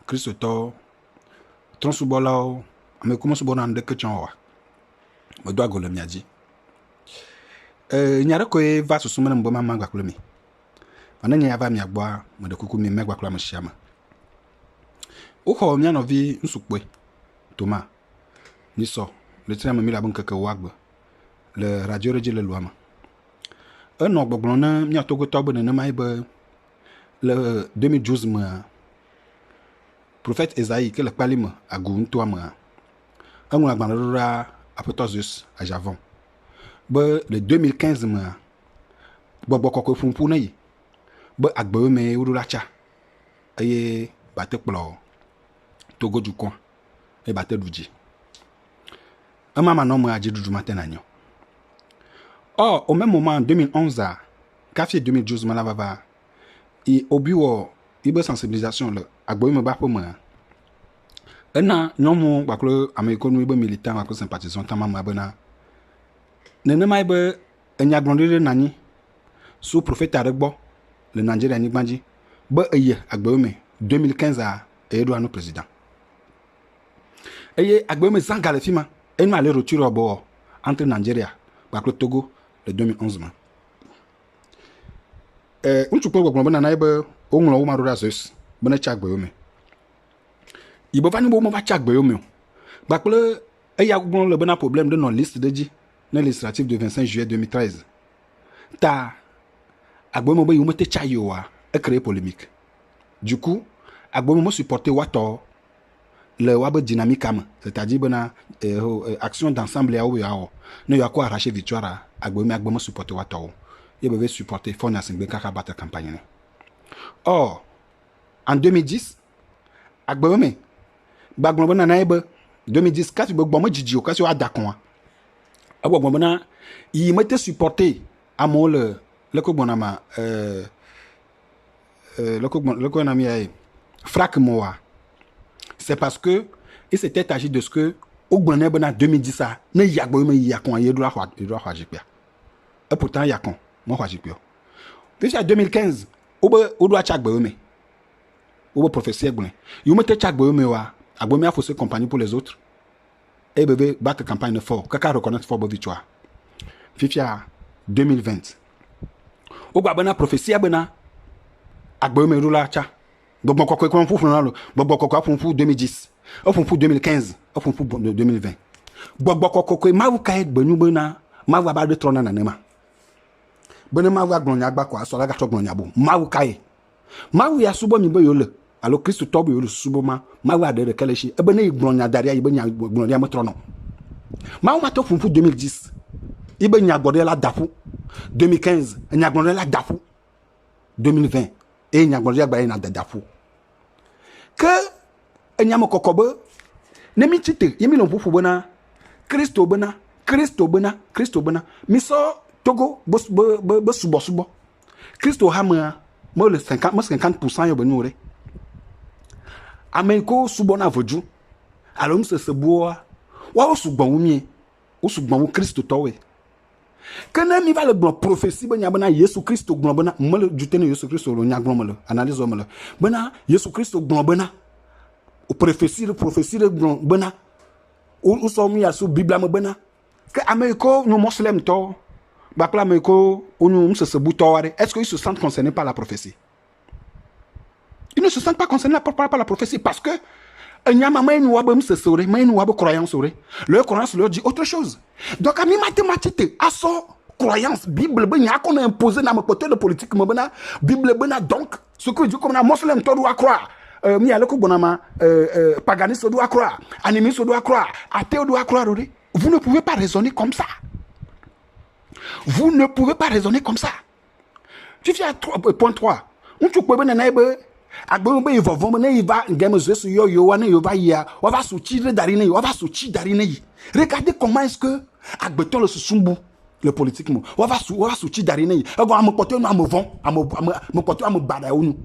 Christo Tronsubola, mais comment se bonne de que tu en me dois go le miadi. Nyara ko va so sumana mboma mangwa kulemi. Ana nya va mi agba me de kuku mi megwa kula mshiama. Uho mi anovi nsukwe Thomas ni so le tram mi la bon keke wagbe le radio reji le luama. No gbogbon na mi atogo togbe na mai be le 2012 me prophète Esaïe que le palime a gunto ama. Un agbanora apotosus à Javon. Le 2015 me bobo koko fumpu na yi. Be agbe me urulacha. Aye batte plo Togo du coin et batte duji. Un maman non a dit du matin agnon. Or, au même moment, en 2011, café 2012, malavava, et au bureau, il y a sensibilisation, le agboy me bat pour moi. Un an, non, mon baclo, américain, militant, baclo sympathisant, tamam, mabena. Nene maïbe, un yagrandi de nani, sous prophète Aregbo, le Nigeria Nigbanji, be aye, agboy me, 2015 et Edouard nous président. Aye, agboy me sans galefima, et m'a le retour au bord, entre Nigeria, baclo Togo, le 2011. Un tu peux voir na naibe o nglo o marura zus bana chagbe yo me ibo fani bo mo ba chagbe yo me ba kle e ya gbon le bana problème de non liste de ji na législative de 25 juillet 2013 ta agbo mo ba yo mete chayo wa e créer polémique du coup agbo mo supporter wato le wabe dynamique am c'est-à-dire bana action d'ensemble ya o ya o ne ya ko arracher victoire agbo mo supporter wato il devait supporter Fona Singbe Kaka battre campagne. Or, en 2010, Agbome, Bagbona Naïbe, 2010, quand tu veux bon Djidjo, quand tu as d'accord, Agbona, il m'était supporté à mon le Kobonama, le Kobonami, Frak Moa. C'est parce que il s'était agi de ce que, au Bonabona 2010, ne Yagbome Yakon, il doit avoir et pourtant Yakon. Moi, je suis pire. Puis en 2015, on doit chagbe me. On professeur bon. Il me te chagbe me wa. Agbome a faussé compagnie pour les autres. Et bébé battre campagne fort. Kaka reconnaître fort victoire. Fifia 2020. On va bana professeur bana. Agbome roula cha. Bobo koko ko fou na lo. Bobo koko fou 2010. On fou 2015. On fou 2020. Bobo koko ma wu kaet benu bana. Ma wa ba de trona na nema. Bene ma wa gnonya gba kwa so la ga to gnonya bo ma wu kai ma wu ya subo mi be yo le alo Christ to bo yo le subo ma wu ade de keleshi e bene gnonya daria ibe nya gnonya mo trono ma wu ma to funfu 2010 ibe nya gbode la dafu 2015 nya gbode la dafu 2020 e nya gbode gba na dafu ke enya mo kokobe ne mi tite yemi lo fufu bona Christo bena mi so Togo, subo. Christo Hammer, moi le 50% yo benure. Ameko subo na voju. Alors se boa. Wa subo wumie. O subo Christo towe. Kana mi va le bon prophétie banya bana Yesu Christo gbon bana mo le jutene Yesu Christo lo nya gbon mo le analyse mo le. Bana Yesu Christo gbon bana. O prophétie gbon bana. O so mi asu Bible mo bana. Que Ameko no muslim to. Est-ce qu'ils se sentent concernés par la prophétie? Ils ne se sentent pas concernés par la prophétie parce que leur croyance leur dit autre chose. Donc, à mi mathématique, à son croyance, Bible, qu'on a imposé dans mon côté de politique, Bible, donc, ce que dit comme un musulman, tu dois croire. Paganiste doit croire, animiste doit croire, athée doit croire. Vous ne pouvez pas raisonner comme ça. Vous ne pouvez pas raisonner comme ça. Tu fais point 3. On tu peux bien naïbe. Agbo il va vomir, il va game zo yo yo wana yo va ya. On va sortir darine, on va sortir darine. Regardez comment est-ce que Agbeton le susumbu le politique mo. On va sortir darine. On va me porter à me vont, à me porter à me badayounu.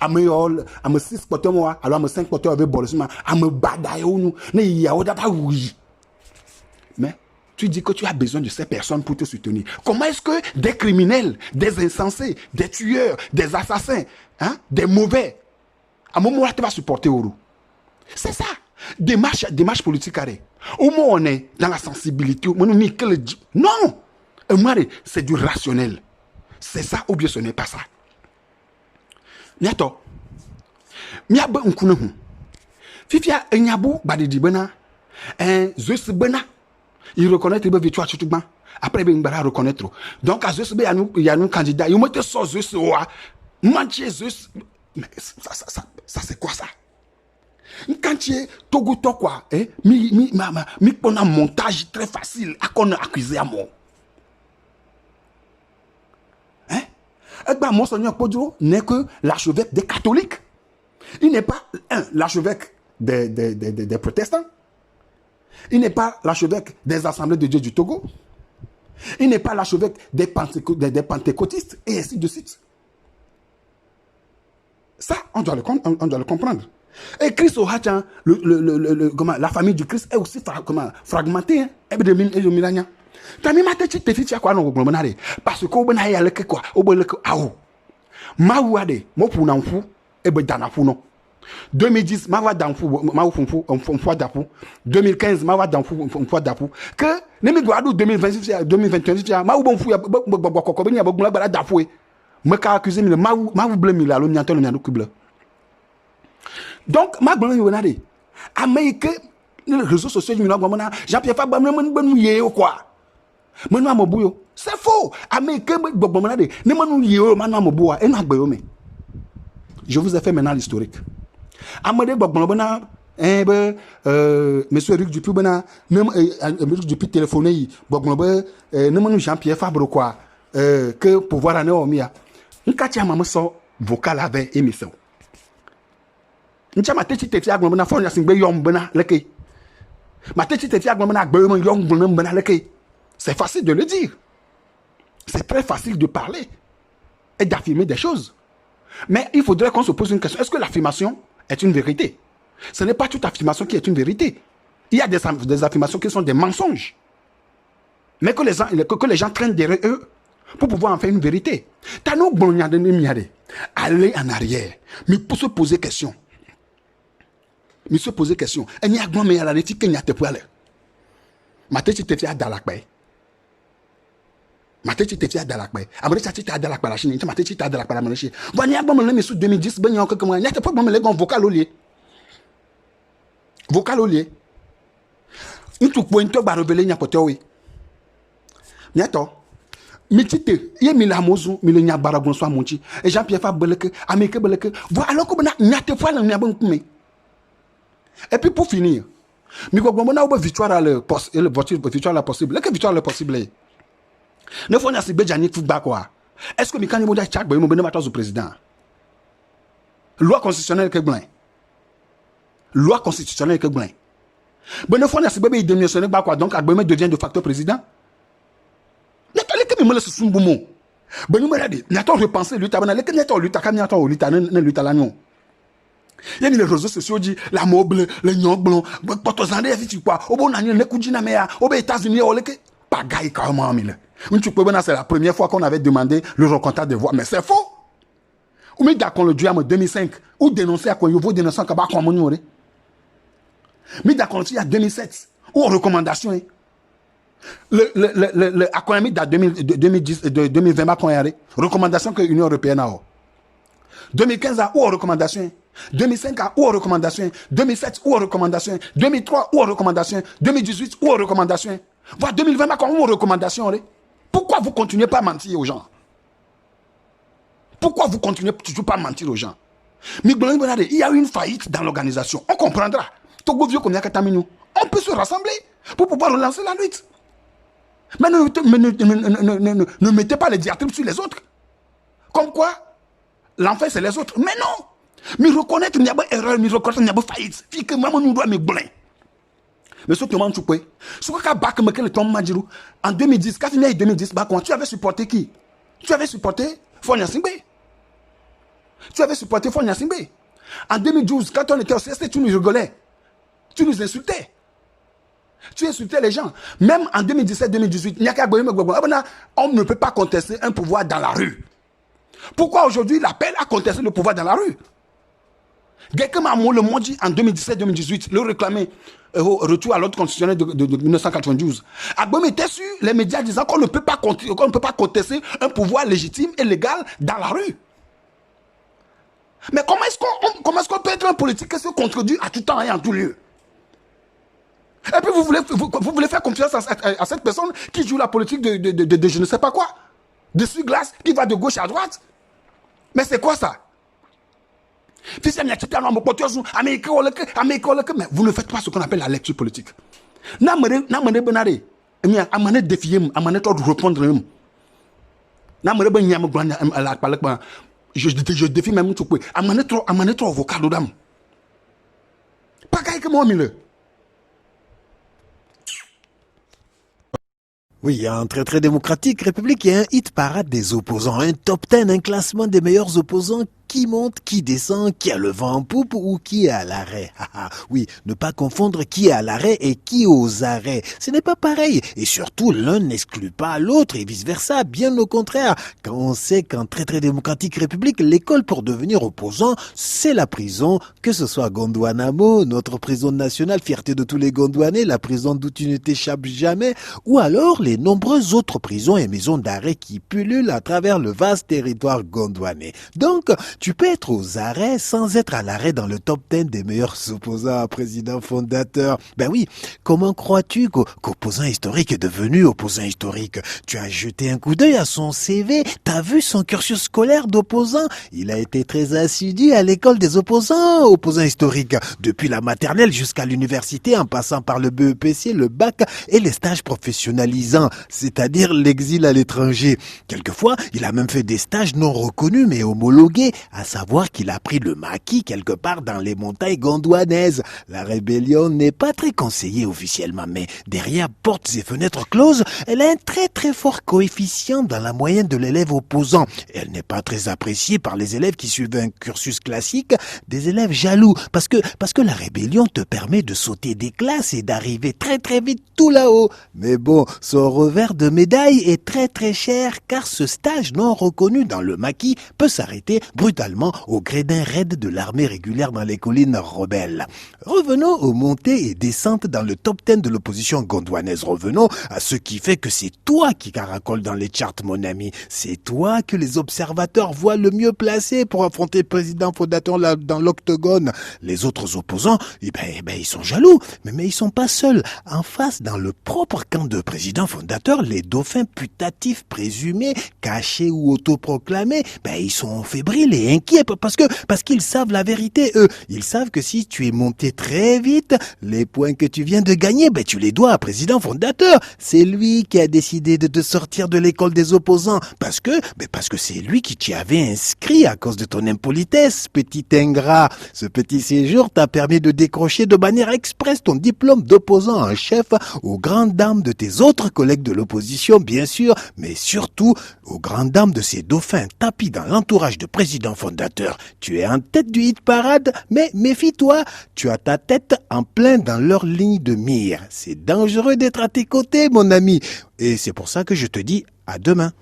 À me 6 porter moi, alors à me 5 porter avec bolisma, à me badayounu. Ne ya oda ba oui. Mais tu dis que tu as besoin de ces personnes pour te soutenir. Comment est-ce que des criminels, des insensés, des tueurs, des assassins, des mauvais, À un moment là, tu vas supporter Oro. C'est ça. Démarche politique carré. Au moins, on est dans la sensibilité. Non. C'est du rationnel. C'est ça ou bien ce n'est pas ça. Niato. Miabe nkunehu. Fifia enyabu badidi bena. Zeus bena. Il reconnaît il victoire tout ban. Après ben bara reconnaître. Donc à Zeus il y a un candidat. Il mette so Zeus oa. Manche Zeus. Mais ça c'est quoi ça? Quand tu es Togo quoi, mi un montage très facile à qu'on a accusé à mort. Hein? Et ben Monseigneur Podjo n'est que l'archevêque des catholiques. Il n'est pas l'archevêque des protestants. Il n'est pas l'archevêque des assemblées de Dieu du Togo. Il n'est pas l'archevêque des pentecôtistes et ainsi de suite. Ça, on doit le comprendre. Et Christ au Hachan, la famille du Christ est aussi fragmentée. Parce que y a le quoi, Mawade, Mopunamfu, et Bedanafuno. 2010, Mawa Danfou, Maoufunfou, Dapou. 2015, Mawa Danfou, Dapou. Que, Nemiguadou 2026, 2021, Maoubonfou, Bokobini, Bogula, Dapou. Me accusé, Maou blâme, il a l'oniaton, Kubla. Donc, ma blâme, il y a Amérique, les réseaux sociaux, Jean-Pierre Fabre, ou quoi. C'est faux. Amérique, je vous ai fait maintenant l'historique. Amade Bogbonabana, monsieur Eric Dupuis, Eric Dupuis téléphoné, Bogbonabé, Jean-Pierre Fabre, quoi, que pouvoir en Omia. Nkatia maman so vocal avec émission. Ncha ma tete tete agbon na phone ya singbe yom bena leke. Ma tete tete agbon na agbe yom bena leke. C'est facile de le dire. C'est très facile de parler et d'affirmer des choses. Mais il faudrait qu'on se pose une question. Est-ce que l'affirmation est une vérité? Ce n'est pas toute affirmation qui est une vérité. Il y a des affirmations qui sont des mensonges. Mais que les gens traînent derrière eux pour pouvoir en faire une vérité. Aller en arrière. Mais pour se poser question. Mais se poser question. Il y a grand mais à la rétique qu'il n'y a pas de poil. Ma tête était à Dalakbay. Ma tête était à Dalakbay. Après ça c'était à Dalakbay la Chine. Ma tête était à Dalakbay la Chine. Bon il y a bon mais sous 2010 ben il y a encore comment il y a pas bon les gars vocal au lieu. Vocal au lieu. Une tout point to ba révéler nya pote oui. Nyato. Mitite, il y a Milamozu, Milenia Baragon soit monti, et Jean-Pierre Fabre, Amérique Beleke, voilà alors qu'on a n'yate fois le niabon kumé. Et puis pour finir, Migobona ou victoire à le victoire la possible, que victoire le possible. Ne faut pas se béjani football quoi. Est-ce que Mikani Moda Tchak Boy Mobene Matos au président? Loi constitutionnelle que blanc. Loi constitutionnelle que blanc. Ben ne faut pas se béjani démissionner quoi donc Agbeme devient de facto président. Me laisse son boumon. Ben nous me dit, n'attends repenser lui tabana, les n'attends lui takam n'attends lui tanen lui talagnon. Il y a les réseaux sociaux dit la mobile, le nyong blanc, potozande fi quoi, au bon année ne kujina mea, aux États-Unis au leke pagaille carrément mille. Une tu peux bien c'est la première fois qu'on avait demandé le recomptage de voix, mais c'est faux. Ou mais d'accord le diable en 2005 ou dénoncer à quoi il faut dénoncer à quoi mon numéro. Mais d'accord il y a 2007 ou recommandation. Le accompagnement date 2010 2020 recommandation que l'Union européenne a 2015 a ou recommandation 2005 a ou recommandation 2007 ou recommandation 2003 ou recommandation 2018 ou recommandation voilà 2020 ou recommandation. Pourquoi vous continuez pas à mentir aux gens? Pourquoi vous continuez toujours pas à mentir aux gens? Il y a une faillite dans l'organisation, on comprendra. Togo vieux comme on peut se rassembler pour pouvoir relancer la lutte. Mais ne mettez pas les diatribes sur les autres. Comme quoi, l'enfer c'est les autres. Mais non. Mais reconnaître qu'il y a pas erreur, mais reconnaître qu'il y a pas faillite. Fille que maman nous doit me blin. Mais ce que tu m'as dit, ce que Bak me quel tombe Madjirou en 2010, quand il y a 2010, tu avais supporté qui? Tu avais supporté Fonia Singbe. Tu avais supporté Fonia Singbe. En 2012, quand on était au CST, tu nous rigolais. Tu nous insultais. Tu insultais les gens. Même en 2017-2018, on ne peut pas contester un pouvoir dans la rue. Pourquoi aujourd'hui il appelle à contester le pouvoir dans la rue? Quelqu'un m'a le maudit en 2017-2018, le réclamer retour à l'ordre constitutionnel de 1992. Agbom était sur les médias disant qu'on ne peut pas contester un pouvoir légitime et légal dans la rue. Mais comment est-ce qu'on peut être un politique qui se contredit à tout temps et en tout lieu? Et puis vous voulez faire confiance à cette personne qui joue la politique de je ne sais pas quoi, de sur-glace, qui va de gauche à droite. Mais c'est quoi ça? Mais vous ne faites pas ce qu'on appelle la lecture politique. Je défie même tout. Trop avocat d'Odam. Pas que moi, Mille. Oui, un très démocratique république et un hit parade des opposants, un top 10, un classement des meilleurs opposants qui monte, qui descend, qui a le vent en poupe ou qui est à l'arrêt. Oui, ne pas confondre qui est à l'arrêt et qui est aux arrêts. Ce n'est pas pareil. Et surtout, l'un n'exclut pas l'autre et vice-versa. Bien au contraire. Quand on sait qu'en très démocratique république, l'école pour devenir opposant, c'est la prison. Que ce soit Gondwanamo, notre prison nationale, fierté de tous les Gondwanais, la prison d'où tu ne t'échappes jamais, ou alors les nombreuses autres prisons et maisons d'arrêt qui pullulent à travers le vaste territoire gondwanais. Donc, tu peux être aux arrêts sans être à l'arrêt dans le top 10 des meilleurs opposants à président fondateur. Ben oui, comment crois-tu qu'opposant historique est devenu opposant historique? Tu as jeté un coup d'œil à son CV, t'as vu son cursus scolaire d'opposant? Il a été très assidu à l'école des opposants historiques, depuis la maternelle jusqu'à l'université en passant par le BEPC, le bac et les stages professionnalisants, c'est-à-dire l'exil à l'étranger. Quelquefois, il a même fait des stages non reconnus mais homologués, à savoir qu'il a pris le maquis quelque part dans les montagnes gondwanaises. La rébellion n'est pas très conseillée officiellement, mais derrière portes et fenêtres closes, elle a un très fort coefficient dans la moyenne de l'élève opposant. Elle n'est pas très appréciée par les élèves qui suivent un cursus classique, des élèves jaloux, parce que la rébellion te permet de sauter des classes et d'arriver très vite tout là-haut. Mais bon, son revers de médaille est très cher, car ce stage non reconnu dans le maquis peut s'arrêter brutalement au gré d'un raid de l'armée régulière dans les collines rebelles. Revenons aux montées et descentes dans le top 10 de l'opposition gondwanaise. Revenons à ce qui fait que c'est toi qui caracole dans les charts, mon ami. C'est toi que les observateurs voient le mieux placé pour affronter le président fondateur dans l'octogone. Les autres opposants, ils sont jaloux, mais ils sont pas seuls. En face, dans le propre camp de président fondateur, les dauphins putatifs présumés, cachés ou autoproclamés, ils sont fébriles et inquiets parce qu'ils savent la vérité, eux. Ils savent que si tu es monté très vite, les points que tu viens de gagner, tu les dois à président fondateur. C'est lui qui a décidé de te sortir de l'école des opposants parce que c'est lui qui t'y avait inscrit à cause de ton impolitesse, petit ingrat. Ce petit séjour t'a permis de décrocher de manière express ton diplôme d'opposant en chef aux grandes dames de tes autres collègues de l'opposition, bien sûr, mais surtout aux grandes dames de ces dauphins tapis dans l'entourage de président fondateur. Tu es en tête du hit parade, mais méfie-toi, tu as ta tête en plein dans leur ligne de mire. C'est dangereux d'être à tes côtés, mon ami. Et c'est pour ça que je te dis à demain.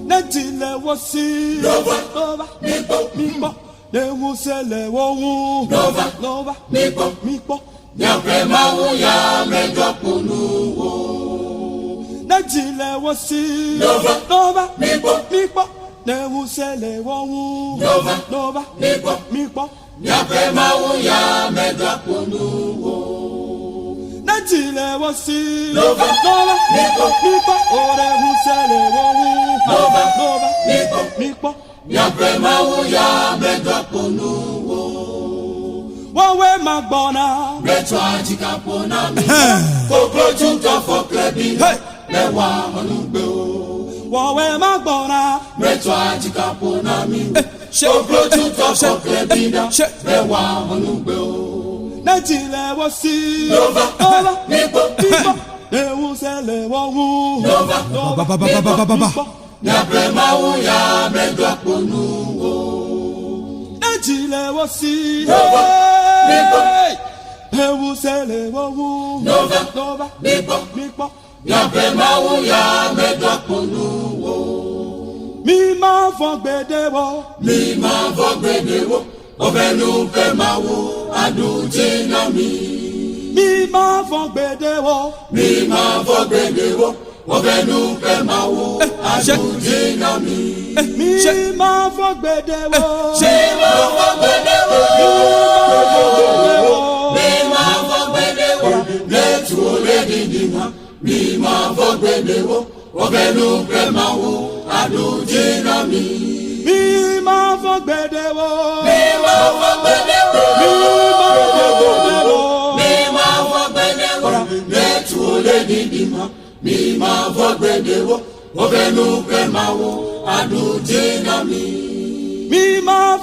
Netile wosi Nova Mikpo Newusele wowu Nova Mikpo Nyapre mawu ya medopunu wo Netile wosi Nova Mikpo Newusele wowu Nova Mikpo Nyapre mawu ya medopunu wo Netile wosi Nova Mikpo Ore husele wowu Nova Mikpo Nyapre mawu ya medopunu wo Wawe magbona Metro ajikapona mi Kokroju to for klebi Lewa onugbe o Wawe magbona Metro ajikapona mi Kokroju to for klebi Lewa onugbe o Netile wosi Nova Mikpo Newusele wowu Nova Mikpo Nyapre mauya medwa ponuwo. Najile wasi. Nova. Ewu sele wowu. Nova. Mikpo. Nyapre mauya medwa ponuwo. Mi ma vogbedewo. Ovenu pe mawu adujina mi. Mi ma vogbedewo. Ovenu pe mawu adujina mi. Mi ma vogbedewo. Netu oledi dima. Mi ma vogbedewo. Ovenu pe mawu adujina mi. Mi ma vogbedewo. Netu oledi dima. Mi ma vogbedewo. Ovenu pe mawu adujina mi. Mi ma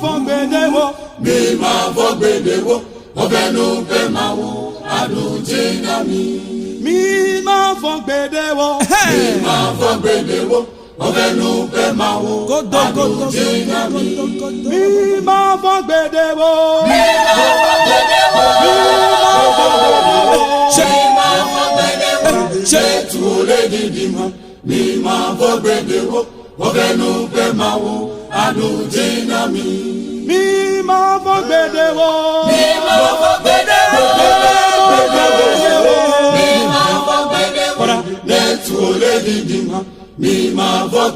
vogbedewo. Ovenu pe mawu adujina mi. Mi ma vogbedewo. Ovenu pe mawu adujina mi. Mi ma vogbedewo. Netu oledi dima. Mi ma vogbedewo. Ovenu pe mawu adujina mi. Mi ma vogbedewo. Netu oledi dima. Mi ma vogbedewo.